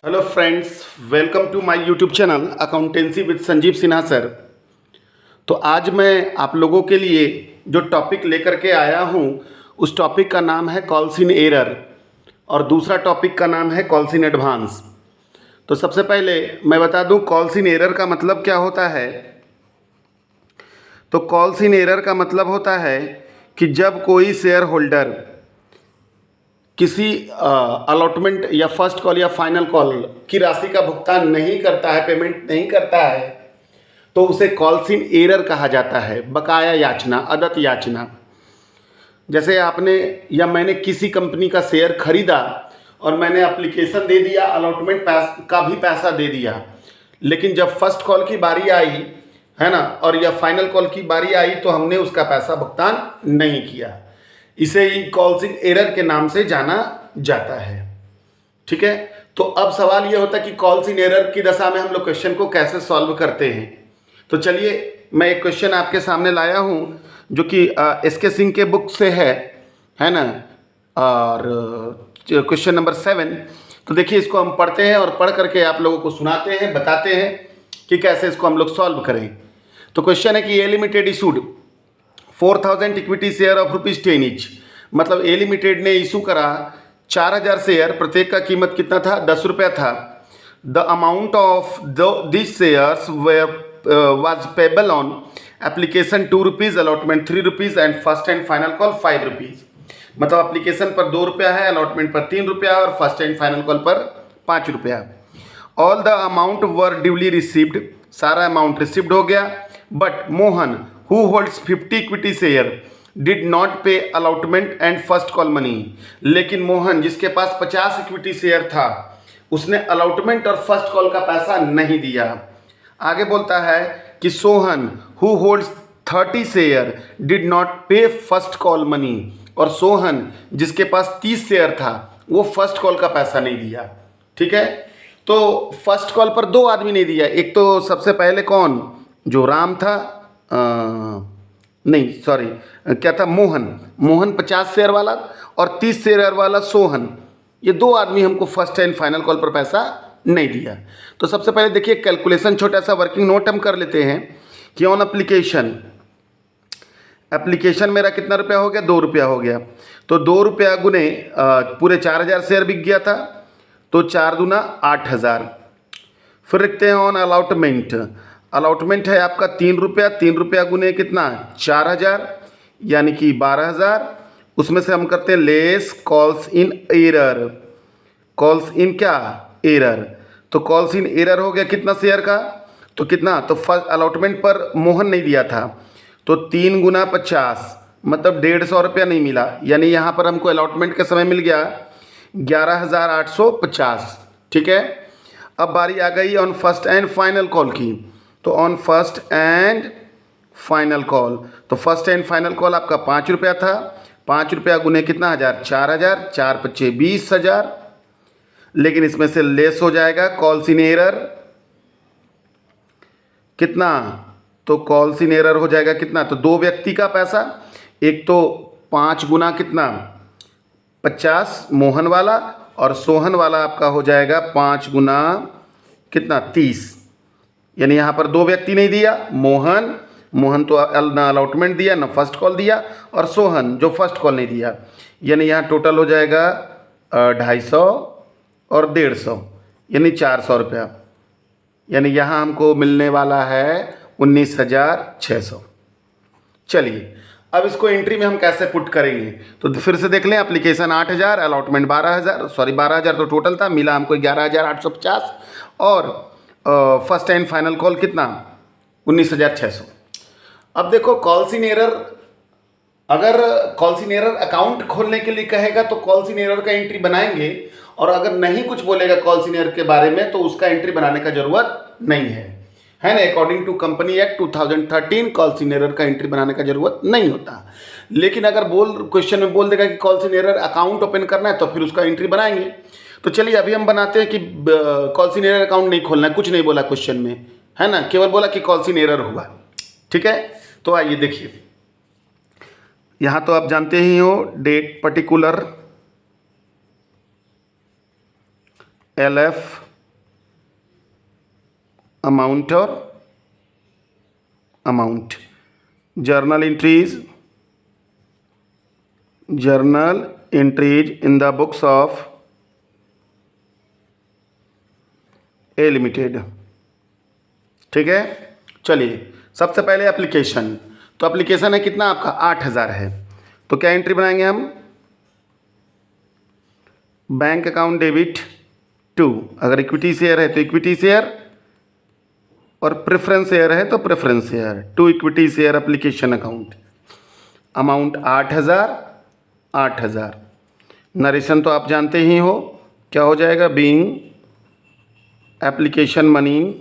Hello friends, welcome to my YouTube channel accountancy with Sanjeev Sinha sir. तो आज मैं आप लोगों के लिए जो टॉपिक लेकर के आया हूँ उस टॉपिक का नाम है कॉल्स इन एरर और दूसरा टॉपिक का नाम है कॉल्स इन एडवांस। तो सबसे पहले मैं बता दूँ कॉल्स इन एरर का मतलब क्या होता है। तो कॉल्स इन एरर का मतलब होता है कि जब कोई शेयर होल्डर किसी अलॉटमेंट या फर्स्ट कॉल या फाइनल कॉल की राशि का भुगतान नहीं करता है, पेमेंट नहीं करता है, तो उसे कॉल्स इन एरर कहा जाता है। बकाया याचना, अदत याचना। जैसे आपने या मैंने किसी कंपनी का शेयर खरीदा और मैंने एप्लीकेशन दे दिया, अलॉटमेंट का भी पैसा दे दिया, लेकिन जब फर्स्ट कॉल की बारी आई है ना, और या फाइनल कॉल की बारी आई तो हमने उसका पैसा भुगतान नहीं किया। इसे ही कॉल्स इन एरर के नाम से जाना जाता है। ठीक है। तो अब सवाल ये होता है कि कॉल्स इन एरर की दशा में हम लोग क्वेश्चन को कैसे सॉल्व करते हैं। तो चलिए मैं एक क्वेश्चन आपके सामने लाया हूँ जो कि एस.के. सिंह के बुक से है ना, और क्वेश्चन नंबर 7। तो देखिए इसको हम पढ़ते हैं और पढ़ करके आप लोगों को सुनाते हैं, बताते हैं कि कैसे इसको हम लोग सॉल्व करें। तो क्वेश्चन है कि A limited issued 4000 equity share of ₹10 each. मतलब ए लिमिटेड ने इशू करा 4000 शेयर, प्रत्येक का कीमत कितना था, 10 रुपया था। The amount of this shares was payable on application 2 rupees, allotment 3 rupees and first and final call 5 rupees। मतलब एप्लीकेशन पर 2 रुपया है, अलॉटमेंट पर 3 रुपया और फर्स्ट एंड फाइनल कॉल पर 5 रुपया। All the amount were duly received, सारा अमाउंट रिसीव्ड हो गया। But Mohan who holds 50 equity share did not pay allotment and first call money. लेकिन मोहन जिसके पास 50 इक्विटी शेयर था उसने अलॉटमेंट और फर्स्ट कॉल का पैसा नहीं दिया। आगे बोलता है कि Sohan who holds 30 share did not पे फर्स्ट कॉल मनी। और सोहन जिसके पास 30 शेयर था वो फर्स्ट कॉल का पैसा नहीं दिया। ठीक है। तो फर्स्ट कॉल पर 2 आदमी नहीं दिया। एक तो सबसे पहले कौन, जो राम था, नहीं सॉरी क्या था, मोहन 50 शेयर वाला और 30 शेयर वाला सोहन, ये 2 आदमी हमको फर्स्ट एंड फाइनल कॉल पर पैसा नहीं दिया। तो सबसे पहले देखिए कैलकुलेशन, छोटा सा वर्किंग नोट हम कर लेते हैं कि ऑन एप्लीकेशन मेरा कितना रुपया हो गया, 2 रुपया हो गया। तो 2 रुपया गुने पूरे 4000 शेयर बिक गया था, तो 4 दूना 8000। फिर लिखते हैं ऑन अलॉटमेंट है आपका 3 रुपया, 3 रुपया गुने कितना, 4000 यानी कि 12000। उसमें से हम करते हैं less calls in error, calls in क्या, एरर। तो कॉल्स इन एरर हो गया कितना शेयर का, तो कितना, तो फर्स्ट अलॉटमेंट पर मोहन नहीं दिया था, तो 3 गुना 50 मतलब 150 रुपया नहीं मिला। यानी यहाँ पर हमको अलॉटमेंट के समय मिल गया 11850। ठीक है। अब बारी आ गई on first and final call की। तो on first and final call, तो फर्स्ट एंड फाइनल कॉल आपका 5 रुपया था, 5 रुपया गुने कितना, 1000, 4000, 4 पच्चे 20,000। लेकिन इसमें से लेस हो जाएगा कॉल्स इन एरर कितना, तो कॉल्स इन एरर हो जाएगा कितना, तो 2 व्यक्ति का पैसा, एक तो 5 गुना कितना 50 मोहन वाला, और सोहन वाला आपका हो जाएगा 5 गुना कितना 30। यानी यहाँ पर 2 व्यक्ति नहीं दिया, मोहन तो ना अलॉटमेंट दिया ना फर्स्ट कॉल दिया, और सोहन जो फर्स्ट कॉल नहीं दिया। यानी यहाँ टोटल हो जाएगा 250 और 150 यानी 400 रुपया। यानी यहाँ हमको मिलने वाला है 19,600। चलिए अब इसको एंट्री में हम कैसे पुट करेंगे, तो फिर से देख लें। एप्लीकेशन 8000, अलॉटमेंट 12000 तो टोटल था, मिला हमको 11850 और फर्स्ट एंड फाइनल कॉल कितना 19,600। अब देखो कॉल्स इन एरर, अगर कॉल्स इन एरर अकाउंट खोलने के लिए कहेगा तो कॉल्स इन एरर का एंट्री बनाएंगे, और अगर नहीं कुछ बोलेगा कॉल्स इन एरर के बारे में तो उसका एंट्री बनाने का जरूरत नहीं है ना। According to company act 2013 calls in arrear का एंट्री बनाने का जरूरत नहीं होता। लेकिन अगर क्वेश्चन में बोल देगा कि calls in arrear account open करना है तो फिर उसका एंट्री बनाएंगे। तो चलिए अभी हम बनाते हैं कि कॉल्स इन एरर अकाउंट नहीं खोलना है, कुछ नहीं बोला क्वेश्चन में, है ना, केवल बोला कि कॉल्स इन एरर हुआ। ठीक है। तो आइए देखिए, यहाँ तो आप जानते ही हो डेट पर्टिकुलर LF अमाउंट और amount, journal entries in the books of A limited. ठीक है, चलिए सबसे पहले एप्लीकेशन, तो एप्लीकेशन है कितना आपका 8,000 है, तो क्या एंट्री बनाएंगे हम, बैंक अकाउंट डेबिट टू, अगर इक्विटी शेयर है तो इक्विटी शेयर और प्रेफरेंस शेयर है तो preference share, to equity share application account, amount 8,000। Narration तो आप जानते ही हो क्या हो जाएगा, बीइंग एप्लीकेशन मनी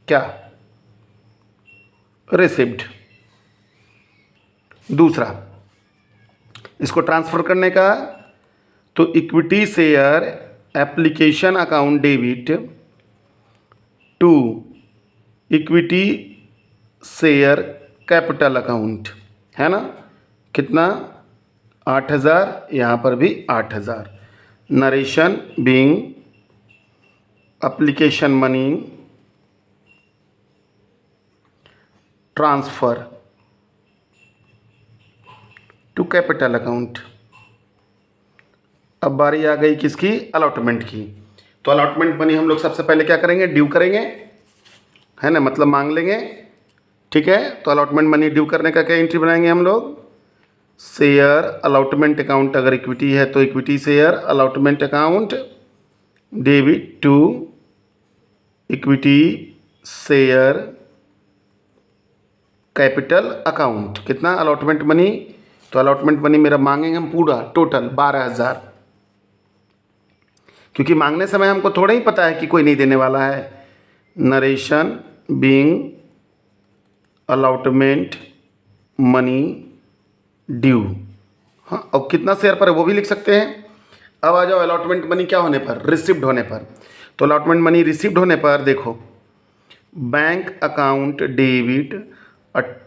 क्या रिसिव्ड। दूसरा इसको ट्रांसफ़र करने का, तो equity share application account debit to equity share capital account, है ना, कितना 8,000, यहाँ पर भी 8,000। Narration being application money transfer to capital account. अब बारी आ गई किसकी, अलॉटमेंट की। तो अलॉटमेंट मनी हम लोग सबसे पहले क्या करेंगे, ड्यू करेंगे, है ना, मतलब मांग लेंगे। ठीक है, तो अलॉटमेंट मनी ड्यू करने का क्या एंट्री बनाएंगे हम लोग, शेयर अलॉटमेंट अकाउंट, अगर इक्विटी है तो equity share allotment account debit to equity share capital account, कितना अलॉटमेंट मनी, तो अलॉटमेंट मनी मेरा मांगेंगे हम पूरा टोटल 12,000, क्योंकि मांगने समय हमको थोड़ा ही पता है कि कोई नहीं देने वाला है। Narration being allotment money due, हाँ, और कितना शेयर पर है वो भी लिख सकते हैं। अब आ जाओ अलॉटमेंट मनी क्या होने पर, रिसिव्ड होने पर। तो अलॉटमेंट मनी रिसिव्ड होने पर देखो, bank account debit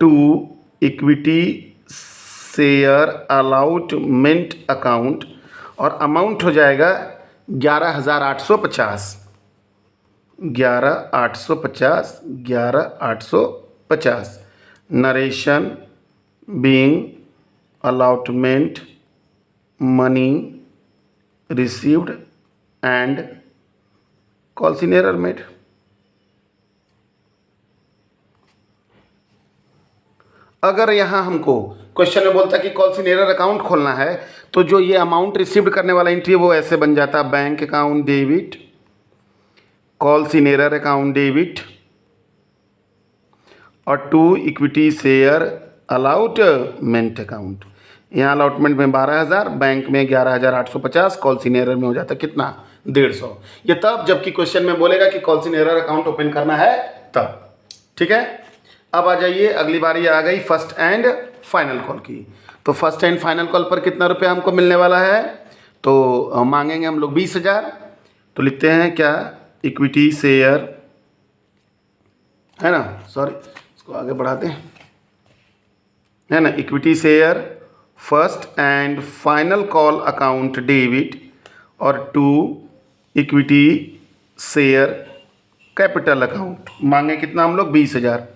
to equity share allotment account, और अमाउंट हो जाएगा 11,850, 11,850। Narration being allotment money received and calls in error made। अगर यहाँ हमको क्वेश्चन में बोलता कि कॉल्स इन एरर अकाउंट खोलना है, तो जो ये अमाउंट रिसीव्ड करने वाला एंट्री है वो ऐसे बन जाता, bank account debit calls in arrear account debit और to equity share allotment account. यहाँ अलॉटमेंट में 12,000, बैंक में 11,850, कॉल्स इन एरर में हो जाता कितना 150। ये तब जबकि क्वेश्चन में बोलेगा कि calls in arrear account open करना है तब। ठीक है, अब आ जाइए, अगली बारी आ गई फर्स्ट एंड फाइनल कॉल की। तो फर्स्ट एंड फाइनल कॉल पर कितना रुपया हमको मिलने वाला है, तो मांगेंगे हम लोग 20,000। तो लिखते हैं क्या, इक्विटी शेयर, है ना, सॉरी इसको आगे बढ़ाते हैं, है ना, equity share first and final call account debit और to equity share capital account. मांगे कितना हम लोग 20,000।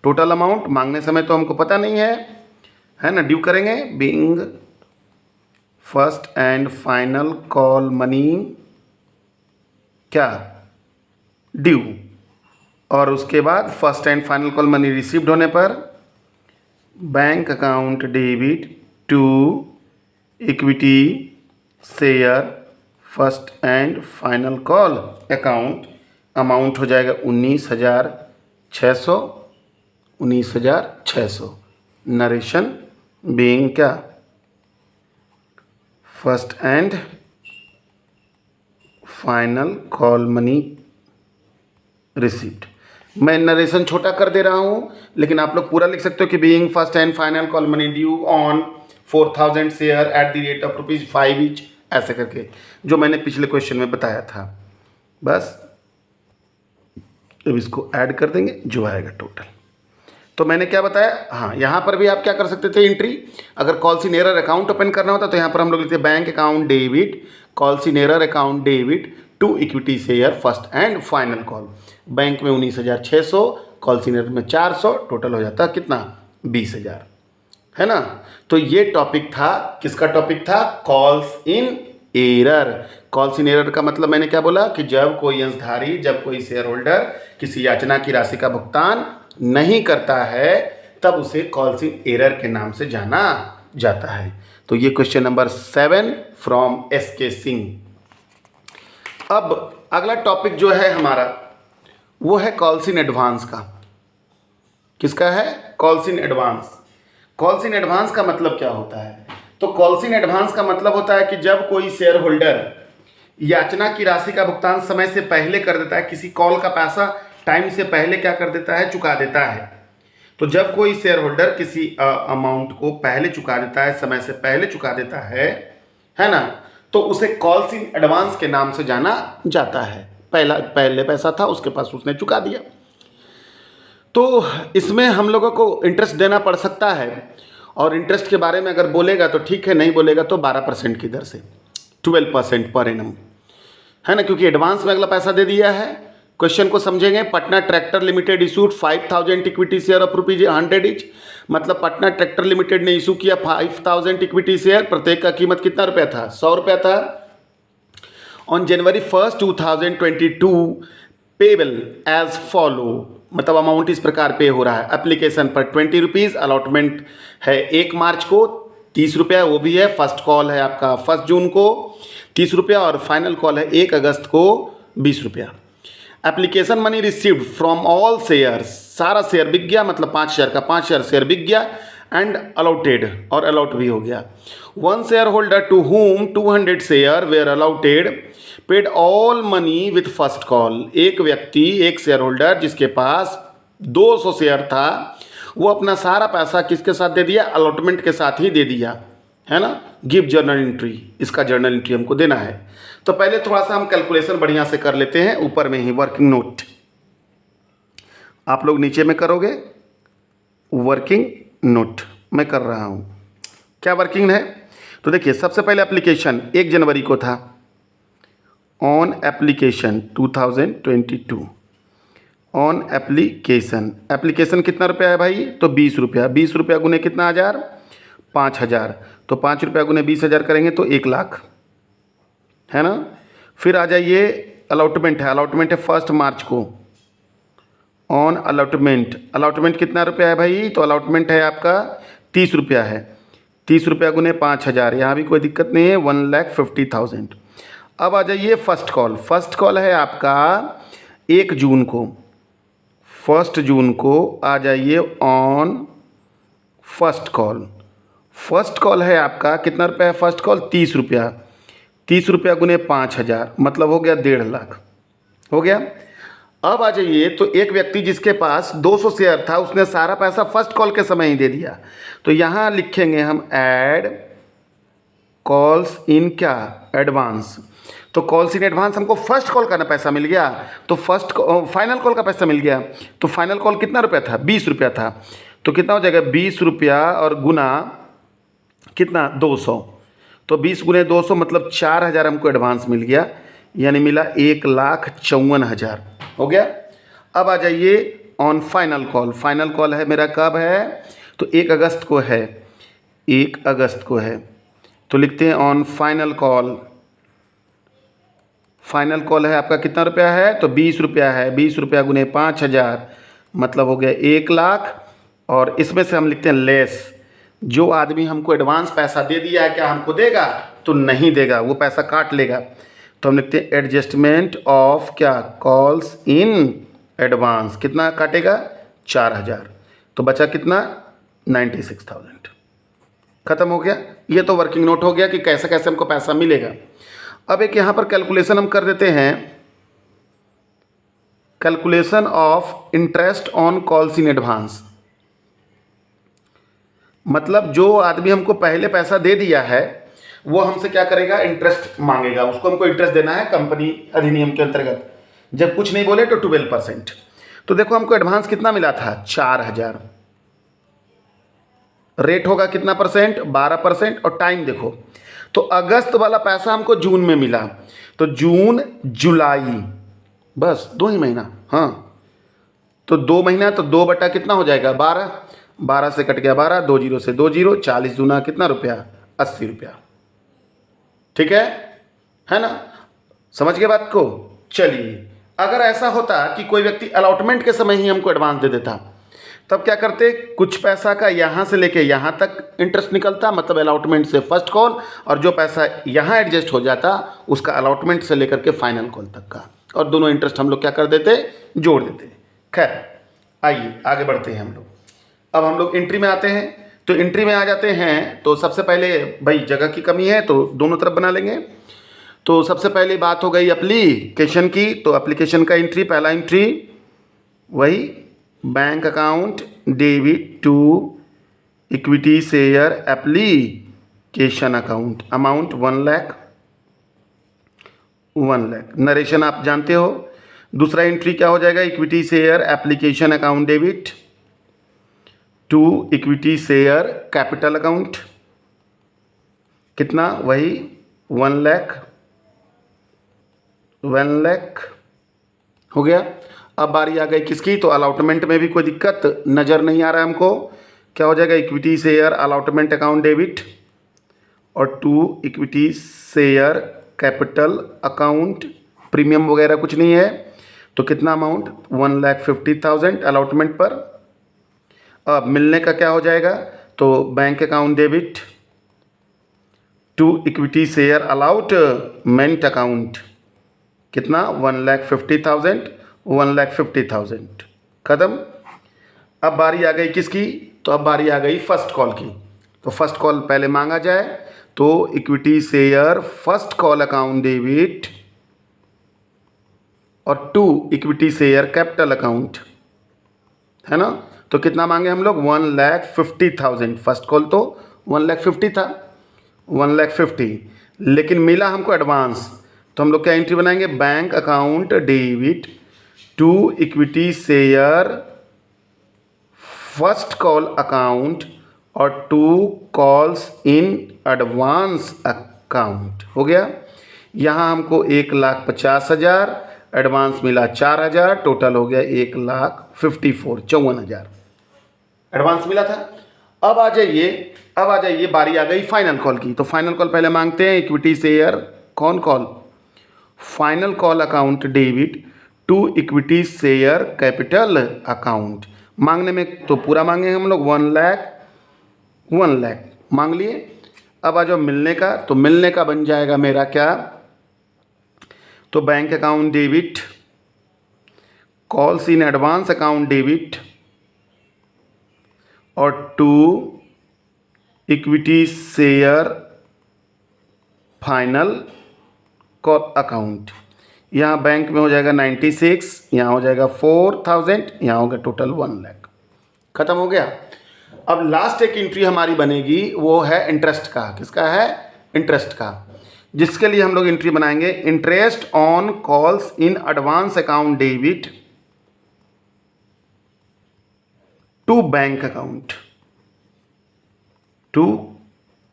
टोटल अमाउंट मांगने समय तो हमको पता नहीं है ना, ड्यू करेंगे being first and final call money क्या ड्यू, और उसके बाद first and final call money received होने पर bank account debit to equity share first and final call account, amount हो जाएगा 19,600। नरेशन बीइंग क्या, first and final call money received. मैं नरेशन छोटा कर दे रहा हूँ, लेकिन आप लोग पूरा लिख सकते हो कि being first and final call money due on 4,000 share at the rate of ₹5 each, ऐसे करके जो मैंने पिछले क्वेश्चन में बताया था। बस अब इसको ऐड कर देंगे, जो आएगा टोटल। तो मैंने क्या बताया, हाँ, यहाँ पर भी आप क्या कर सकते थे एंट्री, अगर calls in arrear account open करना होता तो यहाँ पर हम लोग लिखते bank account debit calls in arrear account debit to equity share first and final call. Bank में 19,600, कॉल सीनियर में 400, टोटल हो जाता कितना 20,000, है ना। तो ये टॉपिक था, किसका टॉपिक था, calls in error. Calls in arrear का मतलब मैंने क्या बोला कि जब कोई अंशधारी, जब कोई शेयर होल्डर किसी याचना की राशि का भुगतान नहीं करता है तब उसे कॉल्स इन एरर के नाम से जाना जाता है। तो ये question number 7 from SK Singh. अब अगला टॉपिक जो है हमारा वो है कॉल्स इन एडवांस का। किसका है, calls in advance. Calls in advance का मतलब क्या होता है, तो कॉल्स इन एडवांस का मतलब होता है कि जब कोई शेयर होल्डर याचना की राशि का भुगतान समय से पहले कर देता है, किसी कॉल का पैसा टाइम से पहले क्या कर देता है, चुका देता है। तो जब कोई शेयर होल्डर किसी अमाउंट को पहले चुका देता है, समय से पहले चुका देता है ना, तो उसे कॉल्स इन एडवांस के नाम से जाना जाता है। पहले पैसा था उसके पास, उसने चुका दिया, तो इसमें हम लोगों को इंटरेस्ट देना पड़ सकता है। और इंटरेस्ट के बारे में अगर बोलेगा तो ठीक है, नहीं बोलेगा तो 12% की दर से 12% पर एनम, है ना, क्योंकि एडवांस में अगला पैसा दे दिया है। क्वेश्चन को समझेंगे। Patna tractor limited issued 5,000 equity share of ₹100 each. मतलब पटना ट्रैक्टर लिमिटेड ने इशू किया 5,000 इक्विटी शेयर, प्रत्येक का कीमत कितना रुपया था, 100 रुपया था। On January 1, 2022 payable as follow, मतलब अमाउंट इस प्रकार पे हो रहा है। एप्लीकेशन पर 20 रुपीज़, अलॉटमेंट है 1 मार्च को 30 रुपया, वो भी है। फर्स्ट कॉल है आपका 1 जून को 30 रुपया और फाइनल कॉल है 1 अगस्त को 20 रुपया। Application money received from all shares, सारा शेयर बिक गया, मतलब 5,000 का 5,000 शेयर बिक गया एंड अलॉटेड, और अलॉट भी हो गया। 1 share holder to whom 200 share were allotted paid all money with first call. एक व्यक्ति, एक शेयर होल्डर जिसके पास 200 शेयर था, वो अपना सारा पैसा किसके साथ दे दिया, अलॉटमेंट के साथ ही दे दिया, है ना। गिव जर्नल एंट्री, इसका जर्नल एंट्री हमको देना है। तो पहले थोड़ा सा हम कैलकुलेशन बढ़िया से कर लेते हैं। ऊपर में ही वर्किंग नोट आप लोग नीचे में करोगे, वर्किंग नोट मैं कर रहा हूँ। क्या वर्किंग है, तो देखिए सबसे पहले एप्लीकेशन 1 जनवरी को था। On application 2022, on application, application कितना रुपया है भाई, तो 20 रुपया। 20 रुपया गुने कितना हज़ार, 5,000, तो 5 रुपया गुने 20,000 करेंगे तो 1 लाख, है ना। फिर आ जाइए, अलॉटमेंट है, अलॉटमेंट है 1 मार्च को। ऑन अलॉटमेंट, अलॉटमेंट कितना रुपया है भाई, तो अलॉटमेंट है आपका 30 रुपया है। 30 रुपया गुने 5,000, यहाँ भी कोई दिक्कत नहीं है, 1,50,000। अब आ जाइए फर्स्ट कॉल। फर्स्ट कॉल है आपका 1 जून को, 1 जून को आ जाइए on first call. First call है आपका कितना रुपया है, फर्स्ट कॉल 30 रुपया। 30 रुपया गुने 5,000, मतलब हो गया 1.5 लाख, हो गया। अब आ जाइए, तो एक व्यक्ति जिसके पास 200 शेयर था, उसने सारा पैसा फर्स्ट कॉल के समय ही दे दिया। तो यहाँ लिखेंगे हम ऐड कॉल्स इन क्या, एडवांस। तो कॉल्स इन एडवांस हमको फर्स्ट कॉल का ना पैसा मिल गया, तो फाइनल कॉल का पैसा मिल गया। तो फाइनल कॉल कितना रुपया था, 20 रुपया था। तो कितना हो जाएगा, 20 रुपया और गुना कितना, 200। तो 20 गुने 200 मतलब 4,000 हमको एडवांस मिल गया, यानी मिला 1,54,000, हो गया। अब आ जाइए on final call. Final call है मेरा कब है, तो 1 अगस्त को है, 1 अगस्त को है। तो लिखते हैं on final call. Final call है आपका कितना रुपया है, तो 20 रुपया है। 20 रुपया गुने 5,000 मतलब हो गया 1 लाख। और इसमें से हम लिखते हैं लेस, जो आदमी हमको एडवांस पैसा दे दिया है क्या हमको देगा, तो नहीं देगा, वो पैसा काट लेगा। तो हम लिखते हैं एडजस्टमेंट ऑफ क्या, कॉल्स इन एडवांस। कितना काटेगा, 4,000, तो बचा कितना, 96,000। ख़त्म हो गया। ये तो वर्किंग नोट हो गया कि कैसे कैसे हमको पैसा मिलेगा। अब एक यहाँ पर कैलकुलेशन हम कर देते हैं, calculation of interest on calls in advance. मतलब जो आदमी हमको पहले पैसा दे दिया है वो हमसे क्या करेगा, इंटरेस्ट मांगेगा। उसको हमको इंटरेस्ट देना है कंपनी अधिनियम के अंतर्गत। जब कुछ नहीं बोले तो 12%। तो देखो हमको एडवांस कितना मिला था, 4,000। रेट होगा कितना परसेंट, 12%। और टाइम देखो, तो अगस्त वाला पैसा हमको जून में मिला, तो जून जुलाई, बस 2 ही महीना। हाँ, तो 2 महीना, तो 2 बटा कितना हो जाएगा 12, 12 से कट गया 12, 2 जीरो से 2 जीरो, 40 दूना कितना रुपया 80 रुपया। ठीक है ना, समझ गए बात को। चलिए, अगर ऐसा होता कि कोई व्यक्ति अलॉटमेंट के समय ही हमको एडवांस दे देता, तब क्या करते, कुछ पैसा का यहाँ से लेके यहाँ तक इंटरेस्ट निकलता, मतलब अलॉटमेंट से फर्स्ट कॉल, और जो पैसा यहाँ एडजस्ट हो जाता उसका अलॉटमेंट से लेकर के फाइनल कॉल तक का, और दोनों इंटरेस्ट हम लोग क्या कर देते, जोड़ देते। खैर, आइए आगे बढ़ते हैं हम लोग। अब हम लोग एंट्री में आते हैं, तो एंट्री में आ जाते हैं। तो सबसे पहले भाई जगह की कमी है तो दोनों तरफ बना लेंगे। तो सबसे पहली बात हो गई एप्लीकेशन की, तो एप्लीकेशन का एंट्री, पहला एंट्री वही bank account debit to equity share application account, amount 1 lakh, 1 lakh. Narration आप जानते हो। दूसरा एंट्री क्या हो जाएगा, equity share application account debit to equity share capital account, कितना, वही 1 लाख, 1 लाख हो गया। अब बारी आ गई किसकी, तो अलॉटमेंट में भी कोई दिक्कत नज़र नहीं आ रहा है हमको। क्या हो जाएगा, equity share allotment account debit और to equity share capital account, premium वगैरह कुछ नहीं है, तो कितना अमाउंट 1,50,000 अलॉटमेंट पर। अब मिलने का क्या हो जाएगा, तो bank account debit to equity share allotment account, कितना 1,50,000, 1,50,000 ख़त्म। अब बारी आ गई किसकी, तो अब बारी आ गई फर्स्ट कॉल की। तो फर्स्ट कॉल पहले मांगा जाए, तो equity share first call account debit और to equity share capital account, है ना। तो कितना मांगे हम लोग, 1,50,000। फर्स्ट कॉल तो 1,50,000 था, 1,50,000, लेकिन मिला हमको एडवांस, तो हम लोग क्या एंट्री बनाएंगे, bank account debit to equity share first call account और to calls in advance account, हो गया। यहाँ हमको 1,50,000 एडवांस मिला 4,000, टोटल हो गया 1,54,54,54,000 एडवांस मिला था। अब आ जाइए बारी आ गई फाइनल कॉल की। तो फाइनल कॉल पहले मांगते हैं इक्विटी शेयर, कौन call, final call account debit to equity share capital account. मांगने में तो पूरा मांगे हम लोग 1 लाख मांग लिए। अब आ जाओ मिलने का, तो मिलने का बन जाएगा मेरा क्या, तो bank account debit calls in advance account debit और to equity share final call account. यहाँ बैंक में हो जाएगा 96, यहाँ हो जाएगा 4,000, यहाँ होगा टोटल 1 लाख। ख़त्म हो गया। अब लास्ट एक एंट्री हमारी बनेगी, वो है इंटरेस्ट का। किसका है, इंटरेस्ट का, जिसके लिए हम लोग एंट्री बनाएंगे, interest on calls in advance account debit to bank account, to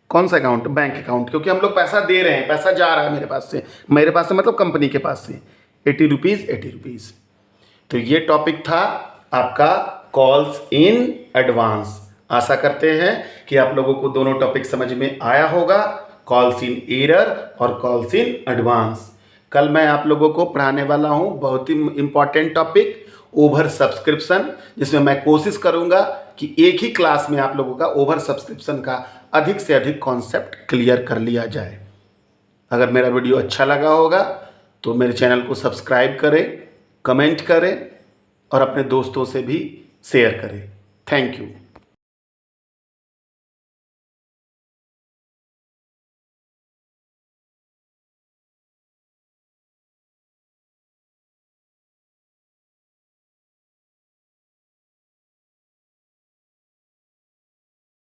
कौन सा अकाउंट, बैंक अकाउंट, क्योंकि हम लोग पैसा दे रहे हैं, पैसा जा रहा है मेरे पास से मतलब कंपनी के पास से 80 रुपीज़। तो ये टॉपिक था आपका कॉल्स इन एडवांस। आशा करते हैं कि आप लोगों को दोनों टॉपिक समझ में आया होगा, कॉल्स इन एरर और कॉल्स इन एडवांस। कल मैं आप लोगों को पढ़ाने वाला हूँ बहुत ही इम्पॉर्टेंट टॉपिक, ओवर सब्सक्रिप्शन, जिसमें मैं कोशिश करूँगा कि एक ही क्लास में आप लोगों का ओवर सब्सक्रिप्शन का अधिक से अधिक कॉन्सेप्ट क्लियर कर लिया जाए। अगर मेरा वीडियो अच्छा लगा होगा तो मेरे चैनल को सब्सक्राइब करें, कमेंट करें और अपने दोस्तों से भी शेयर करें। Thank you.